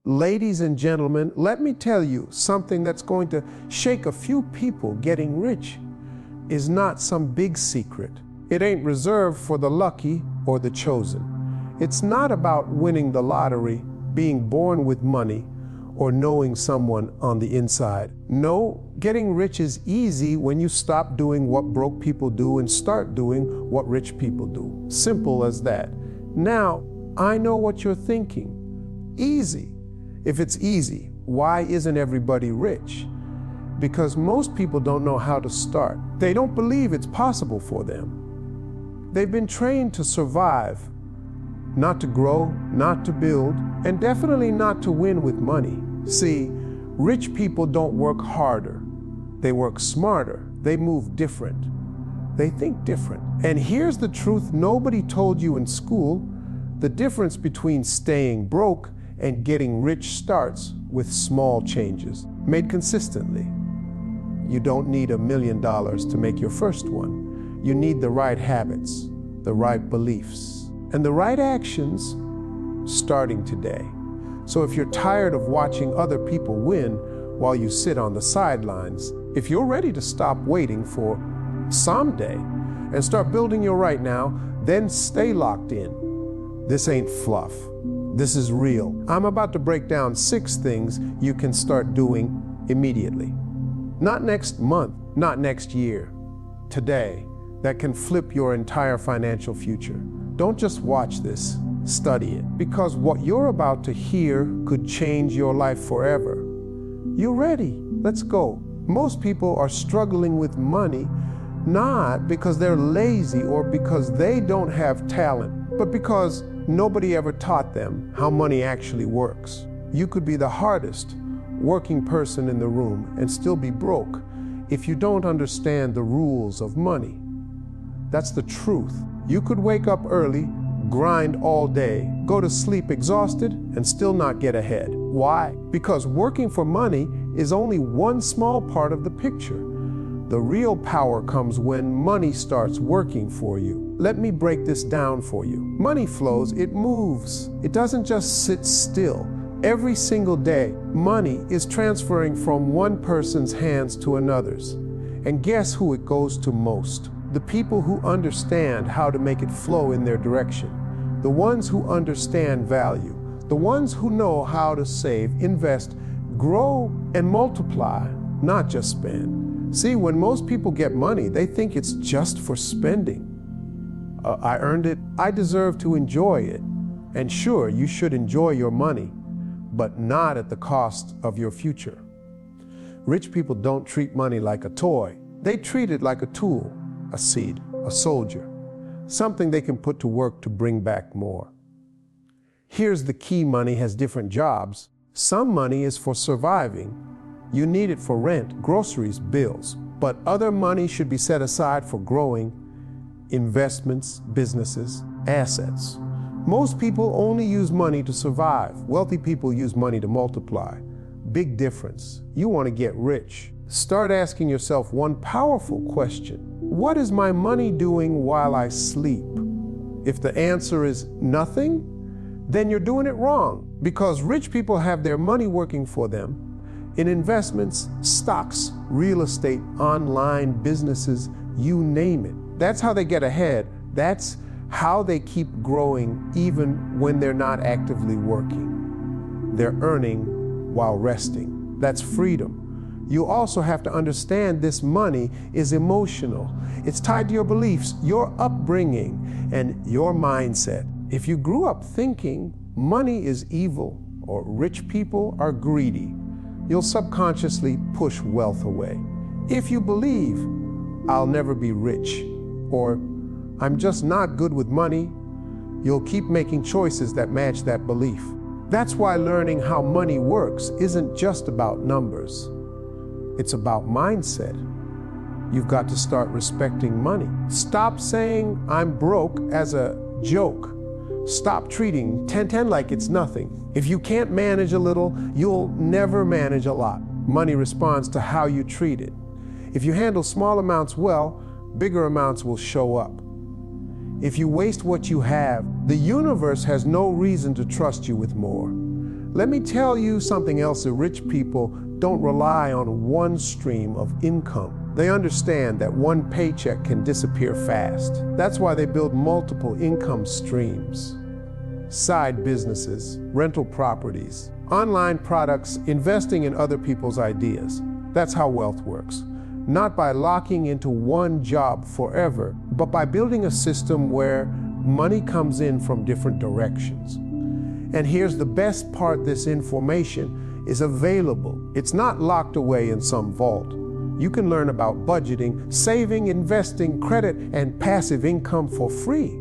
Ladies and gentlemen, let me tell you something that's going to shake a few people. Getting rich is not some big secret. It ain't reserved for the lucky or the chosen. It's not about winning the lottery, being born with money, or knowing someone on the inside. No, getting rich is easy when you stop doing what broke people do and start doing what rich people do. Simple as that. Now, I know what you're thinking. Easy. If it's easy, why isn't everybody rich? Because most people don't know how to start. They don't believe it's possible for them. They've been trained to survive, not to grow, not to build, and definitely not to win with money. See, rich people don't work harder. They work smarter. They move different. They think different. And here's the truth nobody told you in school. The difference between staying broke and getting rich starts with small changes, made consistently. You don't need $1 million to make your first one. You need the right habits, the right beliefs, and the right actions starting today. So if you're tired of watching other people win while you sit on the sidelines, if you're ready to stop waiting for someday and start building your right now, then stay locked in. This ain't fluff. This is real. I'm about to break down 6 things you can start doing immediately. Not next month, not next year. Today, that can flip your entire financial future. Don't just watch this, study it. Because what you're about to hear could change your life forever. You ready? Let's go. Most people are struggling with money, not because they're lazy or because they don't have talent, but because nobody ever taught them how money actually works. You could be the hardest working person in the room and still be broke if you don't understand the rules of money. That's the truth. You could wake up early, grind all day, go to sleep exhausted, and still not get ahead. Why? Because working for money is only one small part of the picture. The real power comes when money starts working for you. Let me break this down for you. Money flows, it moves. It doesn't just sit still. Every single day, money is transferring from one person's hands to another's. And guess who it goes to most? The people who understand how to make it flow in their direction. The ones who understand value. The ones who know how to save, invest, grow, and multiply, not just spend. See, when most people get money, they think it's just for spending. I earned it, I deserve to enjoy it. And sure, you should enjoy your money, but not at the cost of your future. Rich people don't treat money like a toy. They treat it like a tool, a seed, a soldier, something they can put to work to bring back more. Here's the key: money has different jobs. Some money is for surviving. You need it for rent, groceries, bills. But other money should be set aside for growing, investments, businesses, assets. Most people only use money to survive. Wealthy people use money to multiply. Big difference. You want to get rich. Start asking yourself one powerful question. What is my money doing while I sleep? If the answer is nothing, then you're doing it wrong, because rich people have their money working for them in investments, stocks, real estate, online businesses, you name it. That's how they get ahead. That's how they keep growing even when they're not actively working. They're earning while resting. That's freedom. You also have to understand this money is emotional. It's tied to your beliefs, your upbringing, and your mindset. If you grew up thinking money is evil or rich people are greedy, you'll subconsciously push wealth away. If you believe, I'll never be rich, or I'm just not good with money, you'll keep making choices that match that belief. That's why learning how money works isn't just about numbers. It's about mindset. You've got to start respecting money. Stop saying I'm broke as a joke. Stop treating 10-10 like it's nothing. If you can't manage a little, you'll never manage a lot. Money responds to how you treat it. If you handle small amounts well, bigger amounts will show up. If you waste what you have, the universe has no reason to trust you with more. Let me tell you something else. The rich people don't rely on one stream of income. They understand that one paycheck can disappear fast. That's why they build multiple income streams. Side businesses, rental properties, online products, investing in other people's ideas. That's how wealth works. Not by locking into one job forever, but by building a system where money comes in from different directions. And here's the best part: this information is available. It's not locked away in some vault. You can learn about budgeting, saving, investing, credit, and passive income for free.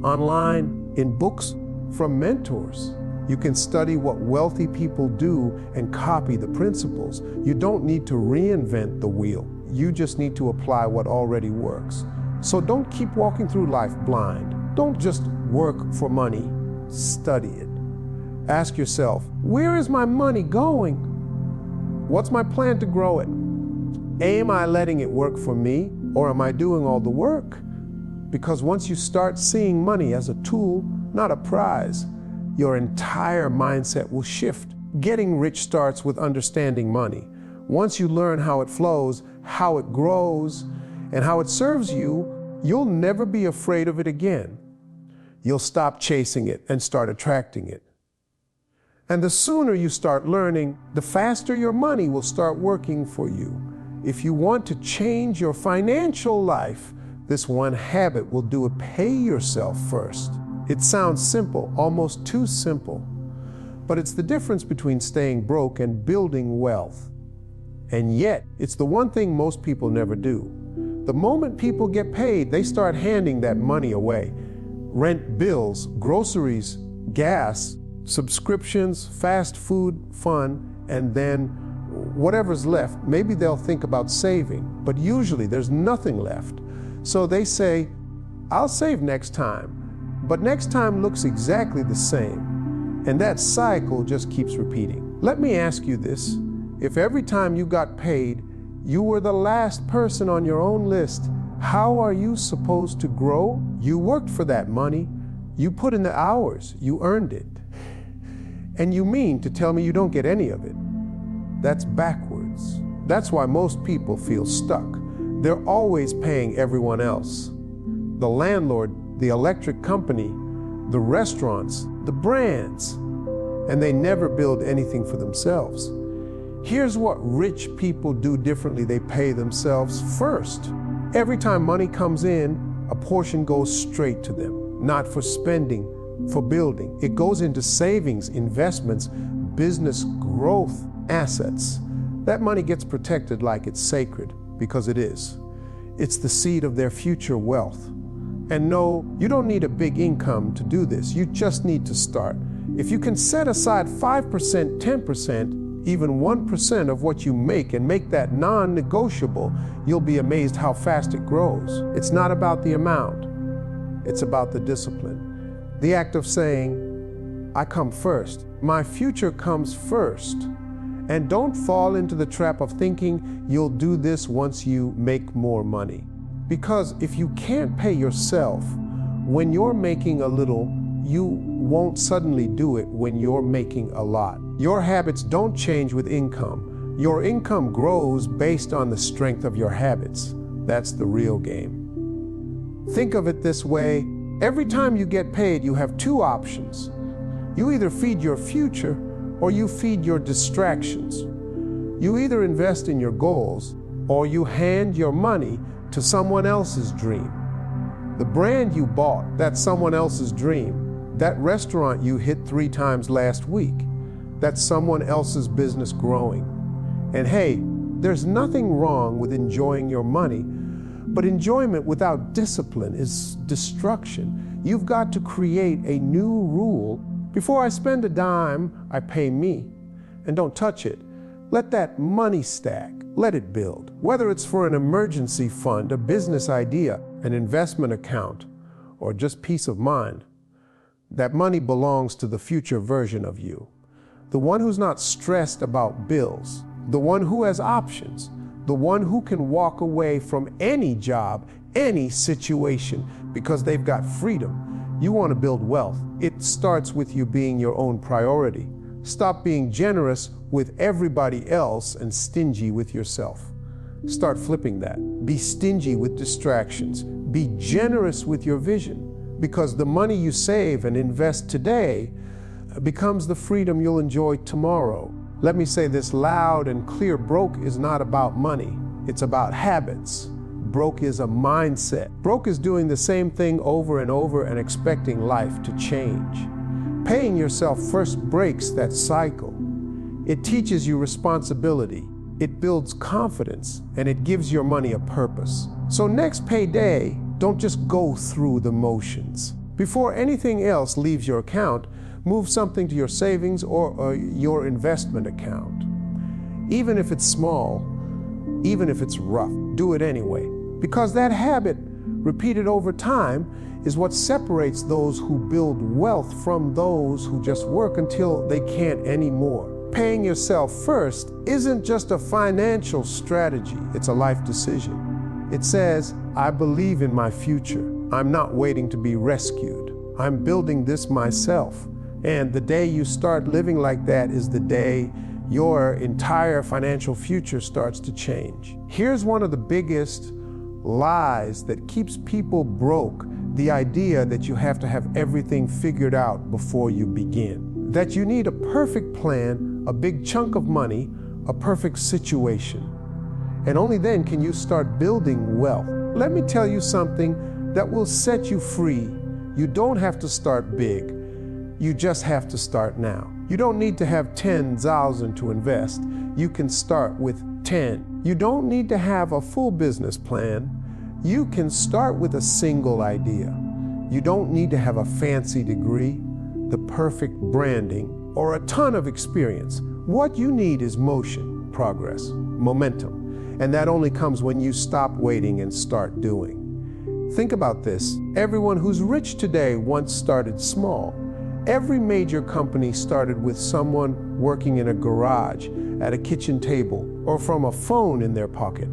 Online, in books, from mentors. You can study what wealthy people do and copy the principles. You don't need to reinvent the wheel. You just need to apply what already works. So don't keep walking through life blind. Don't just work for money, study it. Ask yourself, where is my money going? What's my plan to grow it? Am I letting it work for me, or am I doing all the work? Because once you start seeing money as a tool, not a prize, your entire mindset will shift. Getting rich starts with understanding money. Once you learn how it flows, how it grows, and how it serves you, you'll never be afraid of it again. You'll stop chasing it and start attracting it. And the sooner you start learning, the faster your money will start working for you. If you want to change your financial life, this one habit will do it. Pay yourself first. It sounds simple, almost too simple, but it's the difference between staying broke and building wealth. And yet, it's the one thing most people never do. The moment people get paid, they start handing that money away. Rent, bills, groceries, gas, subscriptions, fast food, fun, and then whatever's left, maybe they'll think about saving, but usually there's nothing left. So they say, I'll save next time. But next time looks exactly the same, and that cycle just keeps repeating. Let me ask you this: if every time you got paid, you were the last person on your own list, how are you supposed to grow? You worked for that money, you put in the hours, you earned it. And you mean to tell me you don't get any of it? That's backwards. That's why most people feel stuck. They're always paying everyone else. The landlord, the electric company, the restaurants, the brands, and they never build anything for themselves. Here's what rich people do differently: they pay themselves first. Every time money comes in, a portion goes straight to them, not for spending, for building. It goes into savings, investments, business growth, assets. That money gets protected like it's sacred, because it is. It's the seed of their future wealth. And no, you don't need a big income to do this. You just need to start. If you can set aside 5%, 10%, even 1% of what you make and make that non-negotiable, you'll be amazed how fast it grows. It's not about the amount. It's about the discipline. The act of saying, I come first. My future comes first. And don't fall into the trap of thinking you'll do this once you make more money. Because if you can't pay yourself when you're making a little, you won't suddenly do it when you're making a lot. Your habits don't change with income. Your income grows based on the strength of your habits. That's the real game. Think of it this way: every time you get paid, you have two options. You either feed your future or you feed your distractions. You either invest in your goals or you hand your money to someone else's dream. The brand you bought, that's someone else's dream. That restaurant you hit 3 times last week, that's someone else's business growing. And hey, there's nothing wrong with enjoying your money, but enjoyment without discipline is destruction. You've got to create a new rule. Before I spend a dime, I pay me. And don't touch it. Let that money stack. Let it build. Whether it's for an emergency fund, a business idea, an investment account, or just peace of mind, that money belongs to the future version of you. The one who's not stressed about bills, the one who has options, the one who can walk away from any job, any situation, because they've got freedom. You want to build wealth. It starts with you being your own priority. Stop being generous with everybody else and stingy with yourself. Start flipping that. Be stingy with distractions. Be generous with your vision, because the money you save and invest today becomes the freedom you'll enjoy tomorrow. Let me say this loud and clear. Broke is not about money. It's about habits. Broke is a mindset. Broke is doing the same thing over and over and expecting life to change. Paying yourself first breaks that cycle. It teaches you responsibility. It builds confidence, and it gives your money a purpose. So next payday, don't just go through the motions. Before anything else leaves your account, move something to your savings or your investment account. Even if it's small, even if it's rough, do it anyway. Because that habit, repeated over time, is what separates those who build wealth from those who just work until they can't anymore. Paying yourself first isn't just a financial strategy, it's a life decision. It says, I believe in my future. I'm not waiting to be rescued. I'm building this myself. And the day you start living like that is the day your entire financial future starts to change. Here's one of the biggest lies that keeps people broke: the idea that you have to have everything figured out before you begin. That you need a perfect plan, a big chunk of money, a perfect situation. And only then can you start building wealth. Let me tell you something that will set you free. You don't have to start big. You just have to start now. You don't need to have 10,000 to invest. You can start with 10. You don't need to have a full business plan. You can start with a single idea. You don't need to have a fancy degree, the perfect branding, or a ton of experience. What you need is motion, progress, momentum. And that only comes when you stop waiting and start doing. Think about this. Everyone who's rich today once started small. Every major company started with someone working in a garage, at a kitchen table, or from a phone in their pocket.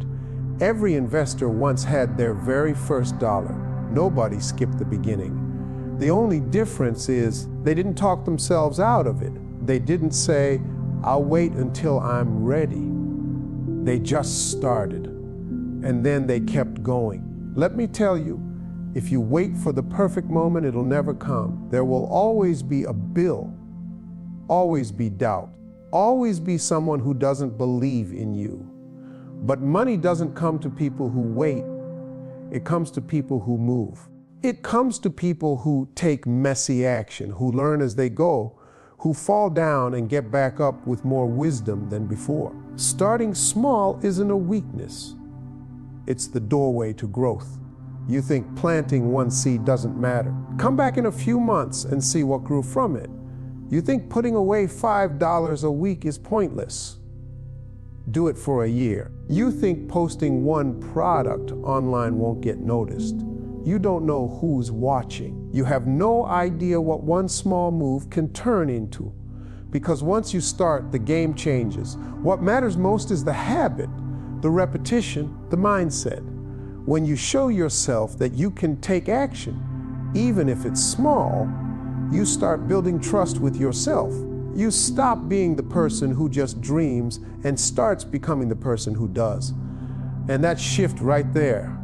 Every investor once had their very first dollar. Nobody skipped the beginning. The only difference is they didn't talk themselves out of it. They didn't say, I'll wait until I'm ready. They just started, and then they kept going. Let me tell you, if you wait for the perfect moment, it'll never come. There will always be a bill, always be doubt, always be someone who doesn't believe in you. But money doesn't come to people who wait. It comes to people who move. It comes to people who take messy action, who learn as they go, who fall down and get back up with more wisdom than before. Starting small isn't a weakness. It's the doorway to growth. You think planting one seed doesn't matter. Come back in a few months and see what grew from it. You think putting away $5 a week is pointless. Do it for a year. You think posting one product online won't get noticed. You don't know who's watching. You have no idea what one small move can turn into. Because once you start, the game changes. What matters most is the habit, the repetition, the mindset. When you show yourself that you can take action, even if it's small, you start building trust with yourself. You stop being the person who just dreams and starts becoming the person who does. And that shift right there,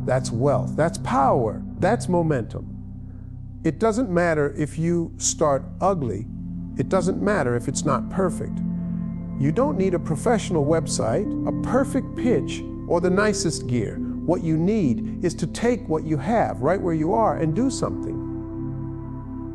that's wealth, that's power, that's momentum. It doesn't matter if you start ugly. It doesn't matter if it's not perfect. You don't need a professional website, a perfect pitch, or the nicest gear. What you need is to take what you have right where you are and do something.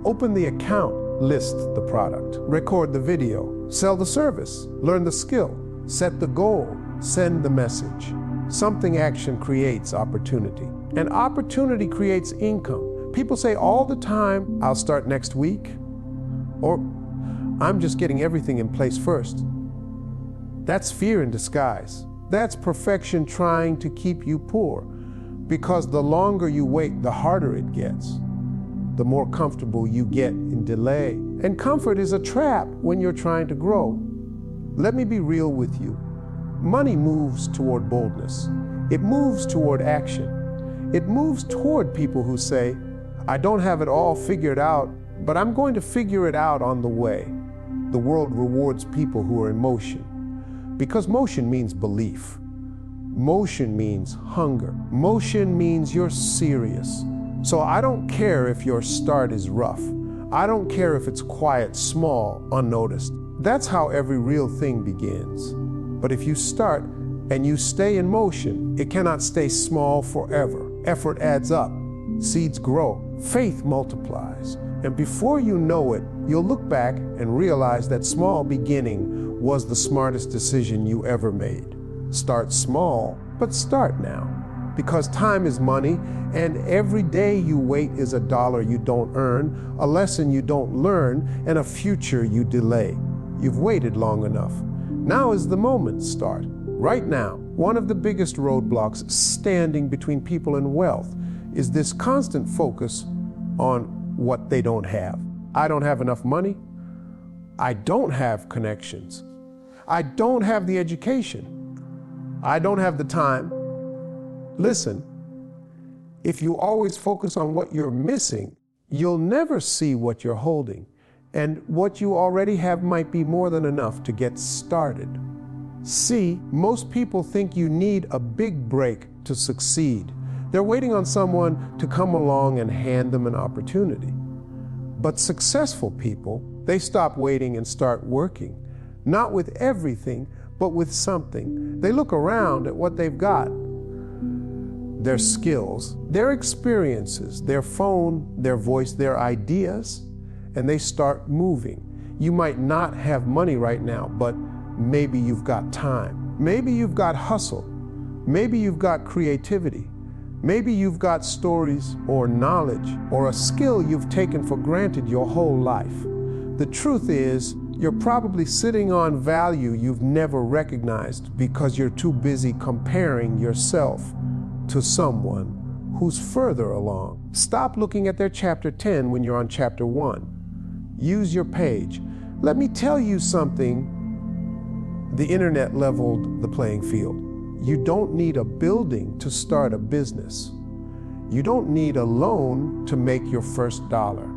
Open the account, list the product, record the video, sell the service, learn the skill, set the goal, send the message. Something action creates opportunity, and opportunity creates income. People say all the time, I'll start next week, or I'm just getting everything in place first. That's fear in disguise. That's perfection trying to keep you poor, because the longer you wait, the harder it gets. The more comfortable you get in delay. And comfort is a trap when you're trying to grow. Let me be real with you. Money moves toward boldness. It moves toward action. It moves toward people who say, I don't have it all figured out, but I'm going to figure it out on the way. the world rewards people who are in motion. Because motion means belief. Motion means hunger. Motion means you're serious. So I don't care if your start is rough. I don't care if it's quiet, small, unnoticed. That's how every real thing begins. But if you start and you stay in motion, it cannot stay small forever. Effort adds up. Seeds grow. Faith multiplies. And before you know it, you'll look back and realize that small beginning was the smartest decision you ever made. Start small, but start now. Because time is money, and every day you wait is a dollar you don't earn, a lesson you don't learn, and a future you delay. You've waited long enough. Now is the moment. Start. Right now. One of the biggest roadblocks standing between people and wealth is this constant focus on what they don't have. I don't have enough money. I don't have connections. I don't have the education. I don't have the time. Listen, if you always focus on what you're missing, you'll never see what you're holding. And what you already have might be more than enough to get started. See, most people think you need a big break to succeed. They're waiting on someone to come along and hand them an opportunity. But successful people, they stop waiting and start working. Not with everything, but with something. They look around at what they've got. Their skills, their experiences, their phone, their voice, their ideas, and they start moving. You might not have money right now, but maybe you've got time. Maybe you've got hustle. Maybe you've got creativity. Maybe you've got stories or knowledge or a skill you've taken for granted your whole life. The truth is, you're probably sitting on value you've never recognized because you're too busy comparing yourself to someone who's further along. Stop looking at their chapter 10 when you're on chapter 1. Use your page. Let me tell you something. The internet leveled the playing field. You don't need a building to start a business. You don't need a loan to make your first dollar.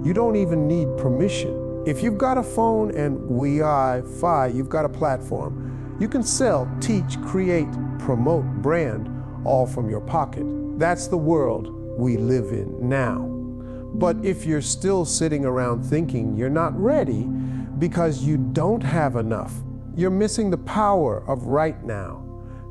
You don't even need permission. If you've got a phone and Wi-Fi, you've got a platform. You can sell, teach, create, promote, brand, all from your pocket. That's the world we live in now. But if you're still sitting around thinking you're not ready because you don't have enough, you're missing the power of right now.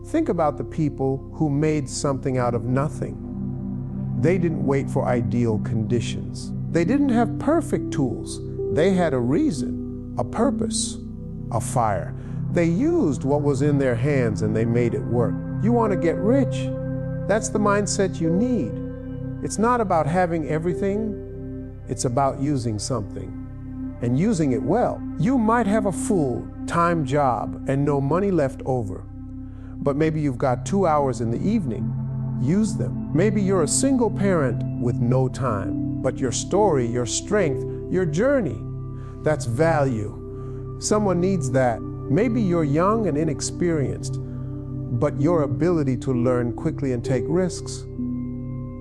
Think about the people who made something out of nothing. They didn't wait for ideal conditions. They didn't have perfect tools. They had a reason, a purpose, a fire. They used what was in their hands and they made it work. You want to get rich? That's the mindset you need. It's not about having everything. It's about using something and using it well. You might have a full-time job and no money left over. But maybe you've got 2 hours in the evening. Use them. Maybe you're a single parent with no time, but your story, your strength, your journey, that's value. Someone needs that. Maybe you're young and inexperienced, but your ability to learn quickly and take risks,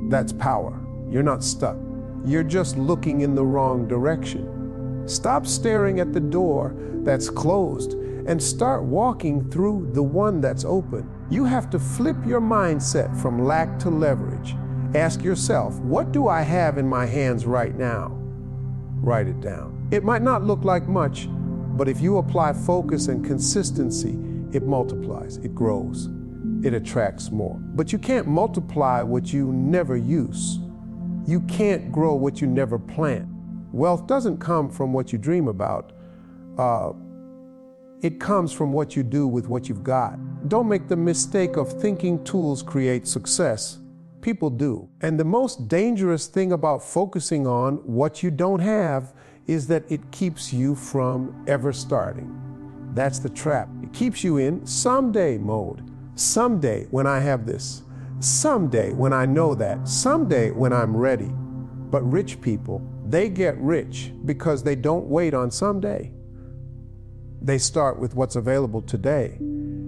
that's power. You're not stuck. You're just looking in the wrong direction. Stop staring at the door that's closed and start walking through the one that's open. You have to flip your mindset from lack to leverage. Ask yourself, what do I have in my hands right now? Write it down. It might not look like much, but if you apply focus and consistency, it multiplies, it grows, it attracts more. But you can't multiply what you never use. You can't grow what you never plant. Wealth doesn't come from what you dream about. It comes from what you do with what you've got. Don't make the mistake of thinking tools create success. People do. And the most dangerous thing about focusing on what you don't have is that it keeps you from ever starting. That's the trap. It keeps you in someday mode. Someday when I have this. Someday when I know that. Someday when I'm ready. But rich people, they get rich because they don't wait on someday. They start with what's available today.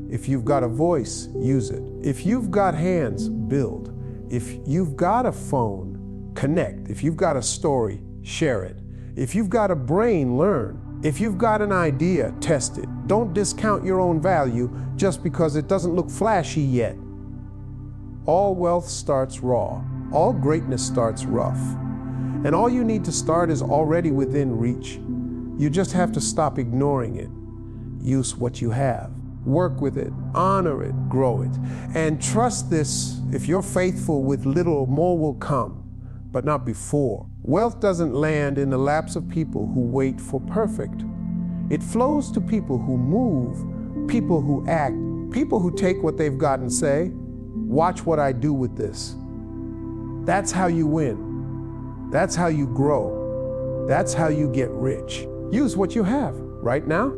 If you've got a voice, use it. If you've got hands, build. If you've got a phone, connect. If you've got a story, share it. If you've got a brain, learn. If you've got an idea, test it. Don't discount your own value just because it doesn't look flashy yet. All wealth starts raw. All greatness starts rough. And all you need to start is already within reach. You just have to stop ignoring it. Use what you have. Work with it, honor it, grow it. And trust this, if you're faithful with little, more will come, but not before. Wealth doesn't land in the laps of people who wait for perfect. It flows to people who move, people who act, people who take what they've got and say, watch what I do with this. That's how you win. That's how you grow. That's how you get rich. Use what you have right now.